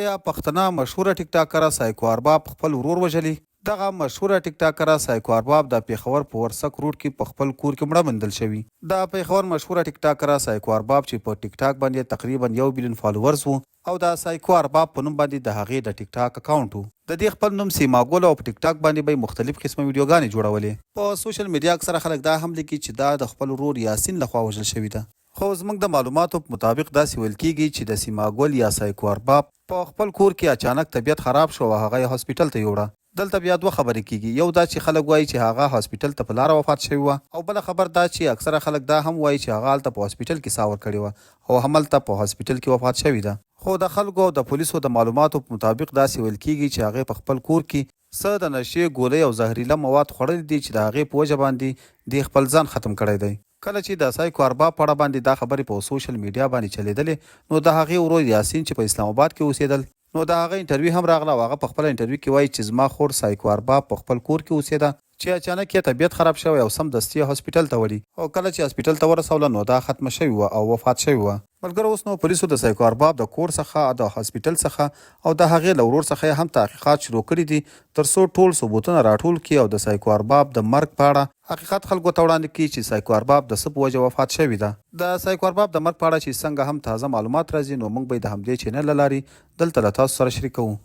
آیا پښتنه مشهوره ټیک ټاکره سایکو ارباب خپل ورور وژلی؟ دغه مشهوره ټیک ټاکره سایکو ارباب د پېښور په ورسک روډ کې په خپل کور کې مړه موندل شوی. د پېښور مشهوره ټیک ټاکره سایکو ارباب چې په ټیک ټاک باندې تقریبا 1 بلین فالوورز وو او د سایکو ارباب په نوم باندې د هغې د ټیک ټاک اکاونټ وو. د دې خپل نوم سیماګول او په ټیک ټاک باندې به مختلف قسمه ویډیوګانې جوړولې. په سوشل میډیا اکثره خلک دا هم لیکي چې دا د خپل ورور یاسین لخوا وژل شوی ده. خو زموږ د معلوماتو په مطابق داسې ویل کیږي چې د سیماګول یا سایکو ارباب په خپل کور کې اچانک طبیعت خراب شو او هغه یې هاسپیټل ته یوړه. دلته بیا دوه خبرې کیږي، یو دا چې خلک وایي چې هغه هاسپیټل ته په لاره وفات شوی و، او بله خبر دا چې اکثره خلک دا هم وایي چې هغه هلته په هاسپیټل کې ساه ورکړې وه او هملته په هاسپیټل کې وفات شوی ده. خو د خلکو او د پولیسو د معلوماتو په مطابق داسې ویل کیږي چې هغې په خپل کور کې څه د نشې ګولۍ او زهریله مواد خوړلي دي چې د هغې په وجه باندې دې خپل ځان ختم کړی دی. کله چې د سایکو ارباب په اړه باندې دا خبرې په سوشل میډیا باندې چلیدلې، نو د هغې ورور یاسین چې په اسلام آباد کې اوسېدل، نو د هغه انټرویو هم راغله او هغه په خپل انټرویو کې وایي چې زما خور سایکو ارباب په خپل کور کې اوسېده چې اچانک یې طبیعت خراب شوی او سمدستي یې هاسپیټل ته وړي، او کله چې هاسپیټل ته ورسوله نو دا ختمه شوې وه او وفات شوې وه. ملګرو، اوس نو پولیسو د سایکو ارباب د کور څخه، د هاسپیټل څخه او د هغې له ورور څخه هم تحقیقات شروع کړي دي تر څو ټول ثبوتونه راټول کړي او د سایکو ارباب د مرګ په اړه حقیقت خلکو ته وړاندې کړي چې سایکو ارباب د څه په وجه وفات شوی ده. د سایکو ارباب د مرګ په اړه چې څنګه هم تازه معلومات راځي، نو موږ به د همدې چینل له لارې دلته له تاسو سره شریکوو.